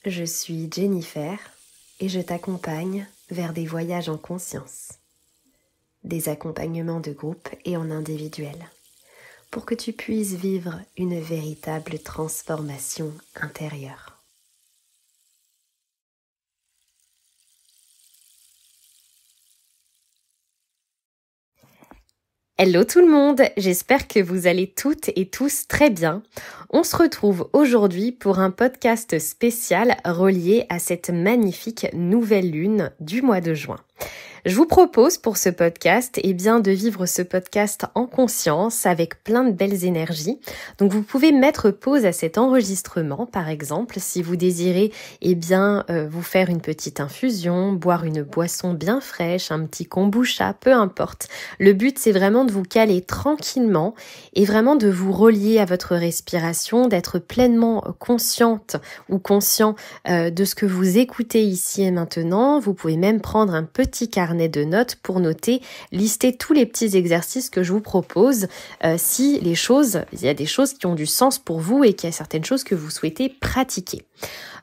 Je suis Jennifer et je t'accompagne vers des voyages en conscience, des accompagnements de groupe et en individuel, pour que tu puisses vivre une véritable transformation intérieure. Hello tout le monde, j'espère que vous allez toutes et tous très bien. On se retrouve aujourd'hui pour un podcast spécial relié à cette magnifique nouvelle lune du mois de juin. Je vous propose pour ce podcast de vivre ce podcast en conscience avec plein de belles énergies. Donc vous pouvez mettre pause à cet enregistrement par exemple si vous désirez vous faire une petite infusion, boire une boisson bien fraîche, un petit kombucha, peu importe. Le but c'est vraiment de vous caler tranquillement et vraiment de vous relier à votre respiration, d'être pleinement consciente ou conscient de ce que vous écoutez ici et maintenant. Vous pouvez même prendre un petit carnet de notes pour noter, lister tous les petits exercices que je vous propose il y a des choses qui ont du sens pour vous et qu'il y a certaines choses que vous souhaitez pratiquer.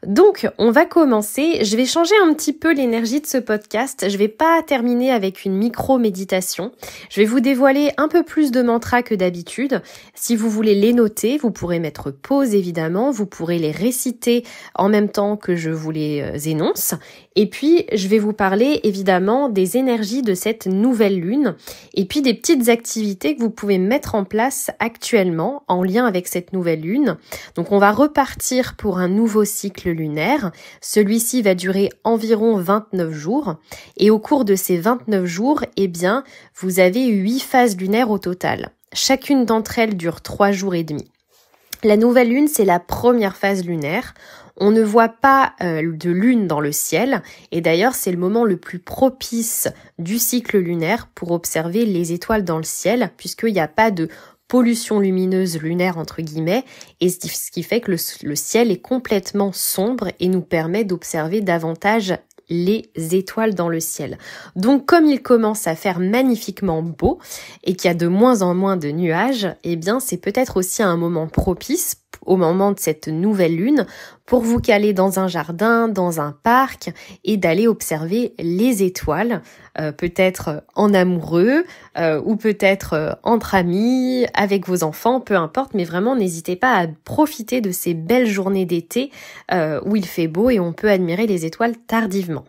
Donc, on va commencer. Je vais changer un petit peu l'énergie de ce podcast. Je vais pas terminer avec une micro-méditation. Je vais vous dévoiler un peu plus de mantras que d'habitude. Si vous voulez les noter, vous pourrez mettre pause évidemment. Vous pourrez les réciter en même temps que je vous les énonce. Et puis, je vais vous parler évidemment des énergies de cette nouvelle lune et puis des petites activités que vous pouvez mettre en place actuellement en lien avec cette nouvelle lune. Donc, on va repartir pour un nouveau cycle lunaire. Celui-ci va durer environ 29 jours et au cours de ces 29 jours, vous avez 8 phases lunaires au total. Chacune d'entre elles dure 3 jours et demi. La nouvelle lune, c'est la première phase lunaire. On ne voit pas de lune dans le ciel et d'ailleurs c'est le moment le plus propice du cycle lunaire pour observer les étoiles dans le ciel puisqu'il n'y a pas de pollution lumineuse lunaire entre guillemets et ce qui fait que le ciel est complètement sombre et nous permet d'observer davantage les étoiles dans le ciel. Donc comme il commence à faire magnifiquement beau et qu'il y a de moins en moins de nuages, c'est peut-être aussi un moment propice au moment de cette nouvelle lune pour vous caler dans un jardin, dans un parc et d'aller observer les étoiles, peut-être en amoureux ou peut-être entre amis, avec vos enfants, peu importe, mais vraiment n'hésitez pas à profiter de ces belles journées d'été où il fait beau et on peut admirer les étoiles tardivement.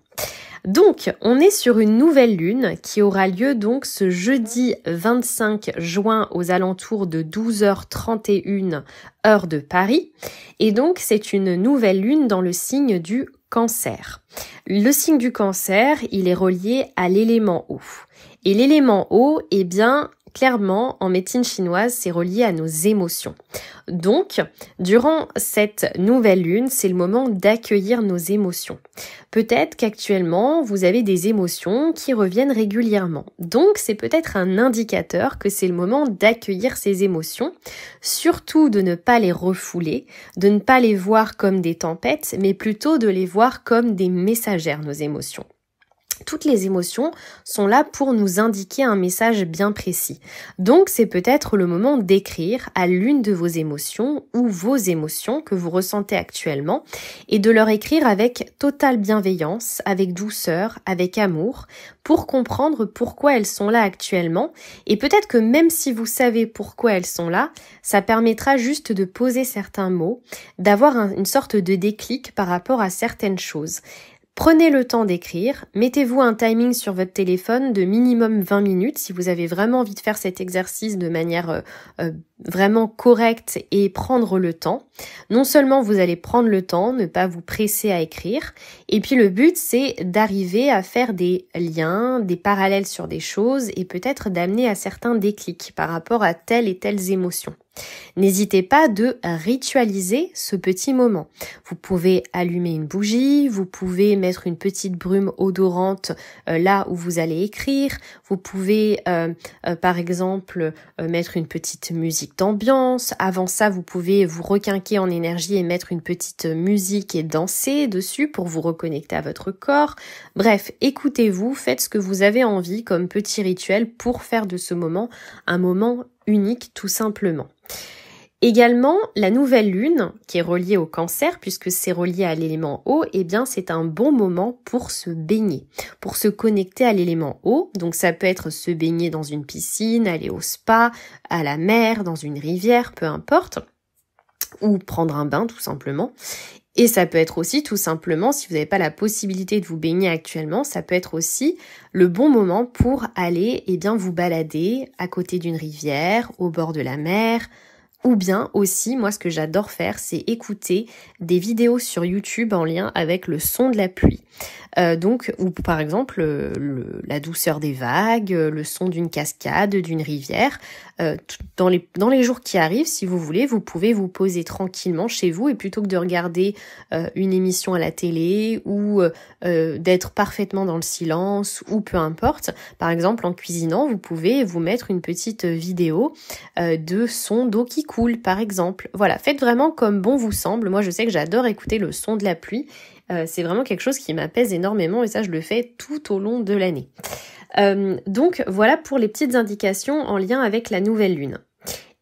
Donc, on est sur une nouvelle lune qui aura lieu donc ce jeudi 25 juin aux alentours de 12h31 heure de Paris. Et donc, c'est une nouvelle lune dans le signe du Cancer. Le signe du Cancer, il est relié à l'élément eau. Et l'élément eau, clairement, en médecine chinoise, c'est relié à nos émotions. Donc, durant cette nouvelle lune, c'est le moment d'accueillir nos émotions. Peut-être qu'actuellement, vous avez des émotions qui reviennent régulièrement. Donc, c'est peut-être un indicateur que c'est le moment d'accueillir ces émotions, surtout de ne pas les refouler, de ne pas les voir comme des tempêtes, mais plutôt de les voir comme des messagères, nos émotions. Toutes les émotions sont là pour nous indiquer un message bien précis. Donc, c'est peut-être le moment d'écrire à l'une de vos émotions ou vos émotions que vous ressentez actuellement et de leur écrire avec totale bienveillance, avec douceur, avec amour, pour comprendre pourquoi elles sont là actuellement. Et peut-être que même si vous savez pourquoi elles sont là, ça permettra juste de poser certains mots, d'avoir une sorte de déclic par rapport à certaines choses. Prenez le temps d'écrire, mettez-vous un timing sur votre téléphone de minimum 20 minutes si vous avez vraiment envie de faire cet exercice de manière vraiment correcte et prendre le temps. Non seulement vous allez prendre le temps, ne pas vous presser à écrire, et puis le but c'est d'arriver à faire des liens, des parallèles sur des choses et peut-être d'amener à certains déclics par rapport à telle et telles émotions. N'hésitez pas de ritualiser ce petit moment. Vous pouvez allumer une bougie, vous pouvez mettre une petite brume odorante là où vous allez écrire, vous pouvez par exemple mettre une petite musique d'ambiance. Avant ça, vous pouvez vous requinquer en énergie et mettre une petite musique et danser dessus pour vous reconnecter à votre corps. Bref, écoutez-vous, faites ce que vous avez envie comme petit rituel pour faire de ce moment un moment unique tout simplement. Également, la nouvelle lune, qui est reliée au Cancer, puisque c'est relié à l'élément eau, eh bien c'est un bon moment pour se baigner, pour se connecter à l'élément eau. Donc ça peut être se baigner dans une piscine, aller au spa, à la mer, dans une rivière, peu importe, ou prendre un bain tout simplement. Et ça peut être aussi tout simplement, si vous n'avez pas la possibilité de vous baigner actuellement, ça peut être aussi le bon moment pour aller vous balader à côté d'une rivière, au bord de la mer. Ou bien aussi, moi ce que j'adore faire, c'est écouter des vidéos sur YouTube en lien avec le son de la pluie. Ou par exemple la douceur des vagues, le son d'une cascade, d'une rivière. Dans les jours qui arrivent, si vous voulez, vous pouvez vous poser tranquillement chez vous et plutôt que de regarder une émission à la télé ou d'être parfaitement dans le silence ou peu importe, par exemple en cuisinant, vous pouvez vous mettre une petite vidéo de son d'eau qui coule par exemple. Voilà, faites vraiment comme bon vous semble. Moi je sais que j'adore écouter le son de la pluie. C'est vraiment quelque chose qui m'apaise énormément et ça je le fais tout au long de l'année. Donc voilà pour les petites indications en lien avec la nouvelle lune.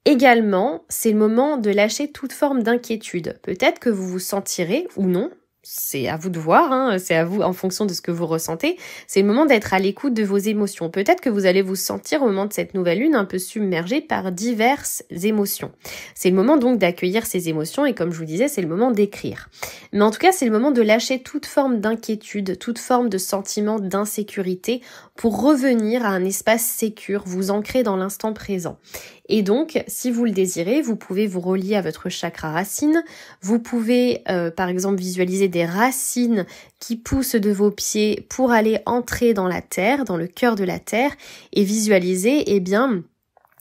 Également, c'est le moment de lâcher toute forme d'inquiétude. Peut-être que vous vous sentirez ou non, c'est à vous de voir, c'est à vous en fonction de ce que vous ressentez. C'est le moment d'être à l'écoute de vos émotions. Peut-être que vous allez vous sentir au moment de cette nouvelle lune un peu submergé par diverses émotions. C'est le moment donc d'accueillir ces émotions et comme je vous disais, c'est le moment d'écrire. Mais en tout cas, c'est le moment de lâcher toute forme d'inquiétude, toute forme de sentiment d'insécurité pour revenir à un espace sécure, vous ancrer dans l'instant présent. Et donc, si vous le désirez, vous pouvez vous relier à votre chakra racine. Vous pouvez, par exemple, visualiser des racines qui poussent de vos pieds pour aller entrer dans la terre, dans le cœur de la terre, et visualiser,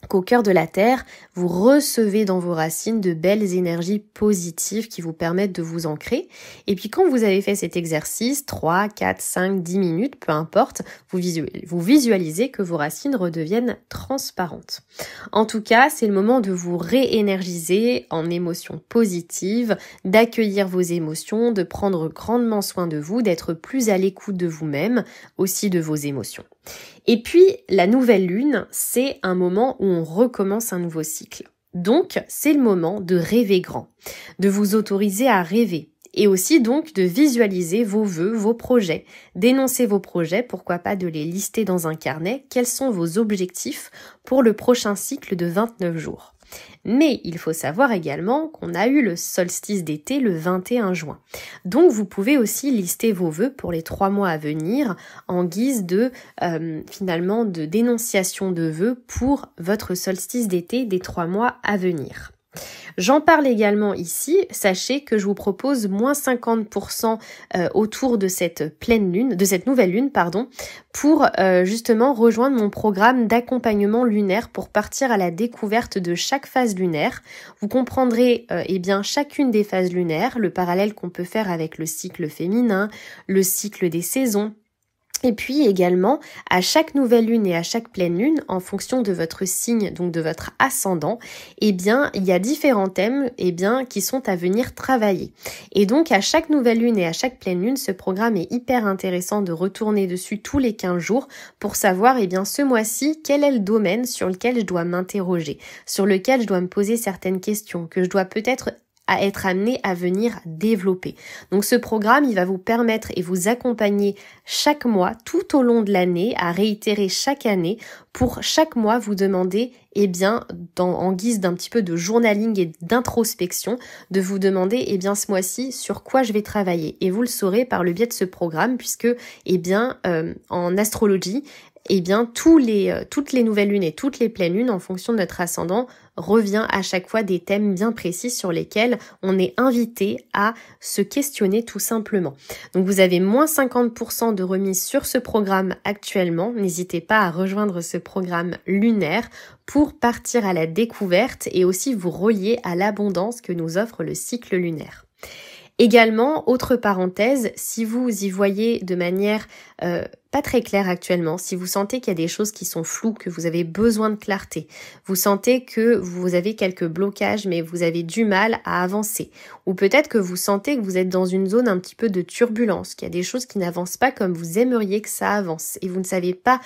qu'au cœur de la terre, vous recevez dans vos racines de belles énergies positives qui vous permettent de vous ancrer. Et puis quand vous avez fait cet exercice, 3, 4, 5, 10 minutes, peu importe, vous visualisez que vos racines redeviennent transparentes. En tout cas, c'est le moment de vous réénergiser en émotions positives, d'accueillir vos émotions, de prendre grandement soin de vous, d'être plus à l'écoute de vous-même, aussi de vos émotions. Et puis, la nouvelle lune, c'est un moment où on recommence un nouveau cycle. Donc, c'est le moment de rêver grand, de vous autoriser à rêver et aussi donc de visualiser vos vœux, vos projets, d'énoncer vos projets, pourquoi pas de les lister dans un carnet, quels sont vos objectifs pour le prochain cycle de 29 jours. Mais il faut savoir également qu'on a eu le solstice d'été le 21 juin. Donc vous pouvez aussi lister vos vœux pour les 3 mois à venir en guise de de dénonciation de vœux pour votre solstice d'été des 3 mois à venir. J'en parle également ici, sachez que je vous propose moins 50% autour de cette pleine lune, de cette nouvelle lune, pour justement rejoindre mon programme d'accompagnement lunaire pour partir à la découverte de chaque phase lunaire. Vous comprendrez chacune des phases lunaires, le parallèle qu'on peut faire avec le cycle féminin, le cycle des saisons. Et puis également, à chaque nouvelle lune et à chaque pleine lune, en fonction de votre signe, donc de votre ascendant, il y a différents thèmes, qui sont à venir travailler. Et donc, à chaque nouvelle lune et à chaque pleine lune, ce programme est hyper intéressant de retourner dessus tous les 15 jours pour savoir, ce mois-ci, quel est le domaine sur lequel je dois m'interroger, sur lequel je dois me poser certaines questions, que je dois peut-être à être amené à venir développer. Donc ce programme, il va vous permettre et vous accompagner chaque mois, tout au long de l'année, à réitérer chaque année pour chaque mois vous demander, en guise d'un petit peu de journaling et d'introspection, de vous demander, ce mois-ci, sur quoi je vais travailler. Et vous le saurez par le biais de ce programme puisque, en astrologie, toutes les nouvelles lunes et toutes les pleines lunes, en fonction de notre ascendant, revient à chaque fois des thèmes bien précis sur lesquels on est invité à se questionner tout simplement. Donc vous avez moins 50% de remise sur ce programme actuellement. N'hésitez pas à rejoindre ce programme lunaire pour partir à la découverte et aussi vous relier à l'abondance que nous offre le cycle lunaire. Également, autre parenthèse, si vous y voyez de manière pas très claire actuellement, si vous sentez qu'il y a des choses qui sont floues, que vous avez besoin de clarté, vous sentez que vous avez quelques blocages mais vous avez du mal à avancer, ou peut-être que vous sentez que vous êtes dans une zone un petit peu de turbulence, qu'il y a des choses qui n'avancent pas comme vous aimeriez que ça avance et vous ne savez pas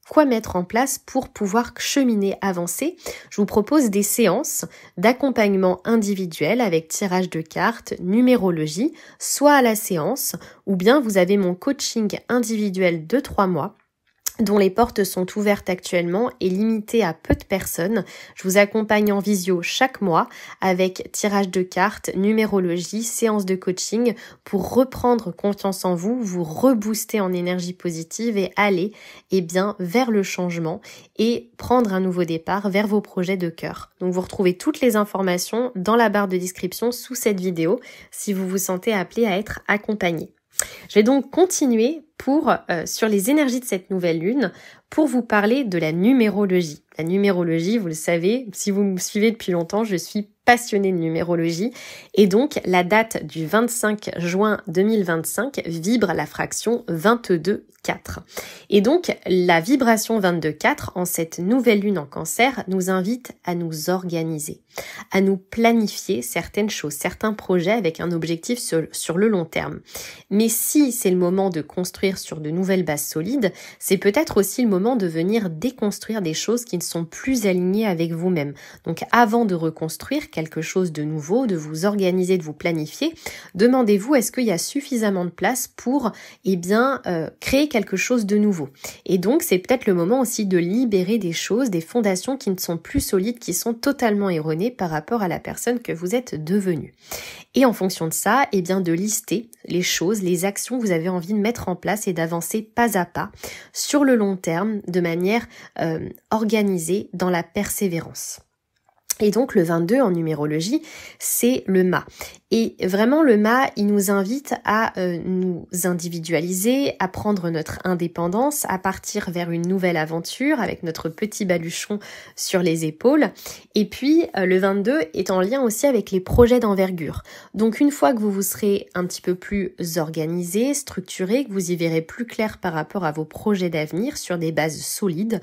quoi mettre en place pour pouvoir cheminer, avancer. Je vous propose des séances d'accompagnement individuel avec tirage de cartes, numérologie, soit à la séance, ou bien vous avez mon coaching individuel de 3 mois dont les portes sont ouvertes actuellement et limitées à peu de personnes. Je vous accompagne en visio chaque mois avec tirage de cartes, numérologie, séance de coaching pour reprendre confiance en vous, vous rebooster en énergie positive et aller vers le changement et prendre un nouveau départ vers vos projets de cœur. Donc vous retrouvez toutes les informations dans la barre de description sous cette vidéo si vous vous sentez appelé à être accompagné. Je vais donc continuer sur les énergies de cette nouvelle lune pour vous parler de la numérologie. La numérologie, vous le savez, si vous me suivez depuis longtemps, je suis passionnée de numérologie et donc la date du 25 juin 2025 vibre la fraction 22,4. Et donc la vibration 22,4 en cette nouvelle lune en Cancer nous invite à nous organiser, à nous planifier certaines choses, certains projets avec un objectif sur le long terme. Mais si c'est le moment de construire sur de nouvelles bases solides, c'est peut-être aussi le moment de venir déconstruire des choses qui ne sont plus alignées avec vous-même. Donc avant de reconstruire quelque chose de nouveau, de vous organiser, de vous planifier, demandez-vous est-ce qu'il y a suffisamment de place pour créer quelque chose de nouveau. Et donc c'est peut-être le moment aussi de libérer des choses, des fondations qui ne sont plus solides, qui sont totalement erronées par rapport à la personne que vous êtes devenue. Et en fonction de ça, de lister les choses, les actions que vous avez envie de mettre en place et d'avancer pas à pas sur le long terme de manière organisée dans la persévérance. Et donc le 22 en numérologie, c'est le mât. Et vraiment le mât, il nous invite à nous individualiser, à prendre notre indépendance, à partir vers une nouvelle aventure avec notre petit baluchon sur les épaules. Et puis le 22 est en lien aussi avec les projets d'envergure. Donc une fois que vous vous serez un petit peu plus organisé, structuré, que vous y verrez plus clair par rapport à vos projets d'avenir sur des bases solides,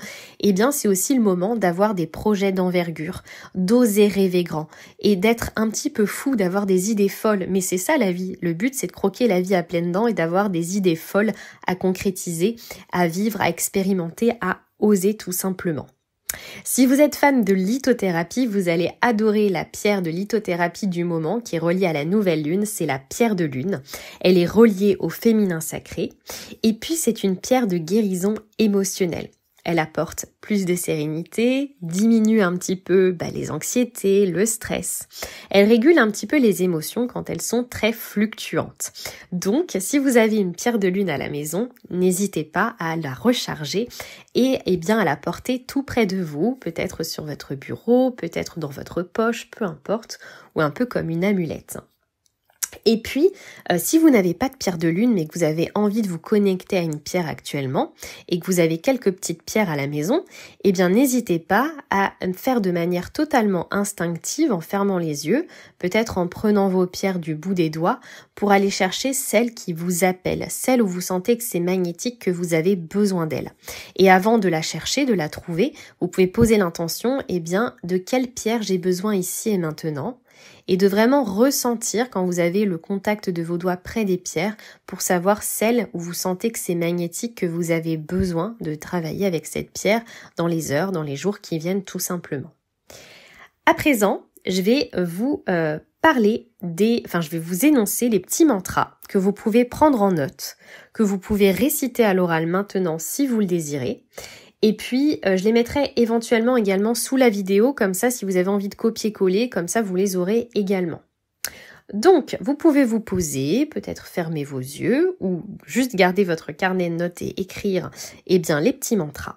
c'est aussi le moment d'avoir des projets d'envergure, d'oser rêver grand et d'être un petit peu fou, d'avoir des idées folles. Mais c'est ça la vie. Le but, c'est de croquer la vie à pleines dents et d'avoir des idées folles à concrétiser, à vivre, à expérimenter, à oser tout simplement. Si vous êtes fan de lithothérapie, vous allez adorer la pierre de lithothérapie du moment qui est reliée à la nouvelle lune, c'est la pierre de lune. Elle est reliée au féminin sacré et puis c'est une pierre de guérison émotionnelle. Elle apporte plus de sérénité, diminue un petit peu les anxiétés, le stress. Elle régule un petit peu les émotions quand elles sont très fluctuantes. Donc, si vous avez une pierre de lune à la maison, n'hésitez pas à la recharger et à la porter tout près de vous, peut-être sur votre bureau, peut-être dans votre poche, peu importe, ou un peu comme une amulette. Et puis, si vous n'avez pas de pierre de lune, mais que vous avez envie de vous connecter à une pierre actuellement, et que vous avez quelques petites pierres à la maison, n'hésitez pas à faire de manière totalement instinctive, en fermant les yeux, peut-être en prenant vos pierres du bout des doigts, pour aller chercher celle qui vous appelle, celle où vous sentez que c'est magnétique, que vous avez besoin d'elle. Et avant de la chercher, de la trouver, vous pouvez poser l'intention, de quelle pierre j'ai besoin ici et maintenant, et de vraiment ressentir quand vous avez le contact de vos doigts près des pierres pour savoir celle où vous sentez que c'est magnétique, que vous avez besoin de travailler avec cette pierre dans les heures, dans les jours qui viennent tout simplement. À présent, je vais vous je vais vous énoncer les petits mantras que vous pouvez prendre en note, que vous pouvez réciter à l'oral maintenant si vous le désirez. Et puis, je les mettrai éventuellement également sous la vidéo, comme ça, si vous avez envie de copier-coller, comme ça, vous les aurez également. Donc, vous pouvez vous poser, peut-être fermer vos yeux, ou juste garder votre carnet de notes et écrire, les petits mantras.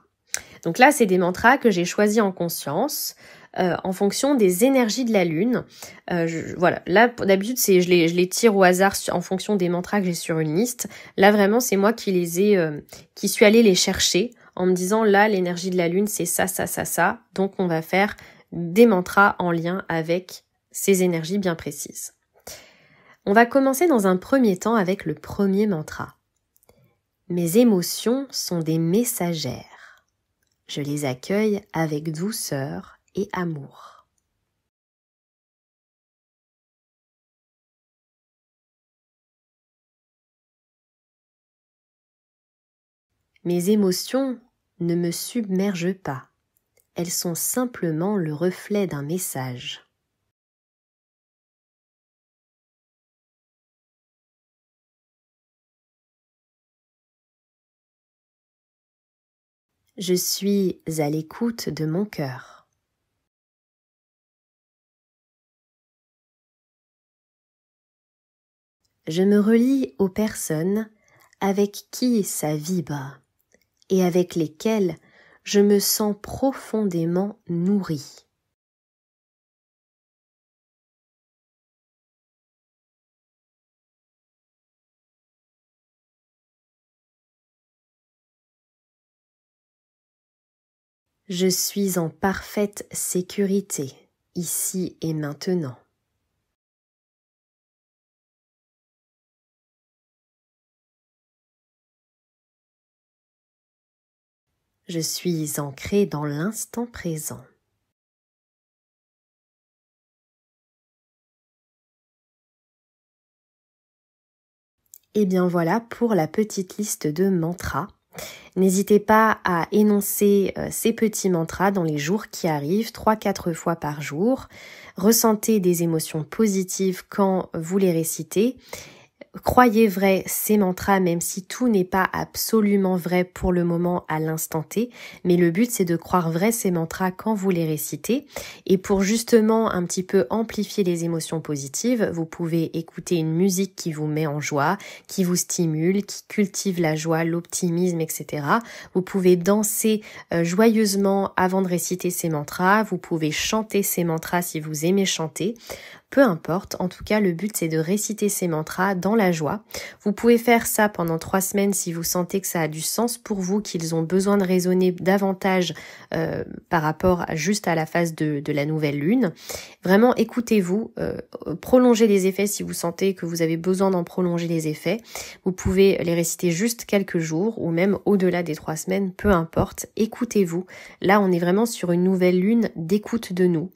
Donc là, c'est des mantras que j'ai choisis en conscience, en fonction des énergies de la lune. Là, d'habitude, je les tire au hasard en fonction des mantras que j'ai sur une liste. Là, vraiment, c'est moi qui suis allée les chercher, en me disant là l'énergie de la lune c'est ça, donc on va faire des mantras en lien avec ces énergies bien précises. On va commencer dans un premier temps avec le premier mantra. Mes émotions sont des messagères. Je les accueille avec douceur et amour. Mes émotions ne me submergent pas. Elles sont simplement le reflet d'un message. Je suis à l'écoute de mon cœur. Je me relie aux personnes avec qui ça vibre et avec lesquelles je me sens profondément nourrie. Je suis en parfaite sécurité, ici et maintenant. Je suis ancrée dans l'instant présent. Et bien voilà pour la petite liste de mantras. N'hésitez pas à énoncer ces petits mantras dans les jours qui arrivent, 3-4 fois par jour. Ressentez des émotions positives quand vous les récitez. Croyez vrai ces mantras, même si tout n'est pas absolument vrai pour le moment à l'instant T, mais le but c'est de croire vrai ces mantras quand vous les récitez. Et pour justement un petit peu amplifier les émotions positives, vous pouvez écouter une musique qui vous met en joie, qui vous stimule, qui cultive la joie, l'optimisme, etc. Vous pouvez danser joyeusement avant de réciter ces mantras, vous pouvez chanter ces mantras si vous aimez chanter. Peu importe, en tout cas le but c'est de réciter ces mantras dans la joie. Vous pouvez faire ça pendant 3 semaines si vous sentez que ça a du sens pour vous, qu'ils ont besoin de résonner davantage par rapport juste à la phase de la nouvelle lune. Vraiment écoutez-vous, prolongez les effets si vous sentez que vous avez besoin d'en prolonger les effets. Vous pouvez les réciter juste quelques jours ou même au-delà des 3 semaines, peu importe, écoutez-vous. Là on est vraiment sur une nouvelle lune d'écoute de nous,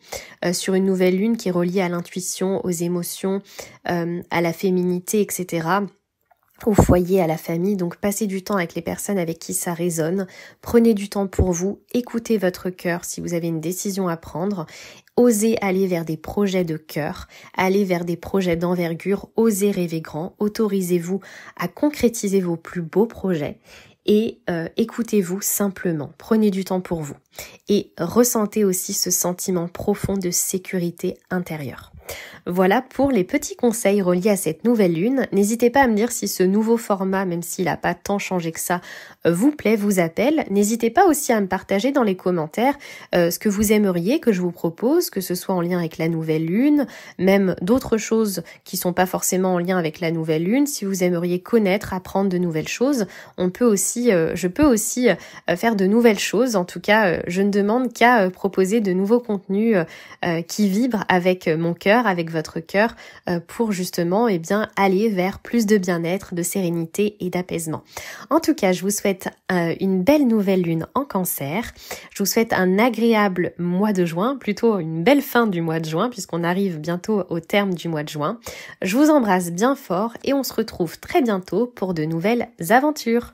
sur une nouvelle lune qui est reliée à l'intuition, aux émotions, à la féminité, etc., au foyer, à la famille. Donc passez du temps avec les personnes avec qui ça résonne, prenez du temps pour vous, écoutez votre cœur si vous avez une décision à prendre, osez aller vers des projets de cœur, allez vers des projets d'envergure, osez rêver grand, autorisez-vous à concrétiser vos plus beaux projets. Et écoutez-vous simplement, prenez du temps pour vous et ressentez aussi ce sentiment profond de sécurité intérieure. Voilà pour les petits conseils reliés à cette nouvelle lune. N'hésitez pas à me dire si ce nouveau format, même s'il n'a pas tant changé que ça, vous plaît, vous appelle. N'hésitez pas aussi à me partager dans les commentaires ce que vous aimeriez que je vous propose, que ce soit en lien avec la nouvelle lune, même d'autres choses qui sont pas forcément en lien avec la nouvelle lune. Si vous aimeriez connaître, apprendre de nouvelles choses, je peux aussi faire de nouvelles choses. En tout cas, je ne demande qu'à proposer de nouveaux contenus qui vibrent avec mon cœur, avec votre cœur, pour justement aller vers plus de bien-être, de sérénité et d'apaisement. En tout cas, je vous souhaite une belle nouvelle lune en Cancer. Je vous souhaite un agréable mois de juin, plutôt une belle fin du mois de juin, puisqu'on arrive bientôt au terme du mois de juin. Je vous embrasse bien fort et on se retrouve très bientôt pour de nouvelles aventures.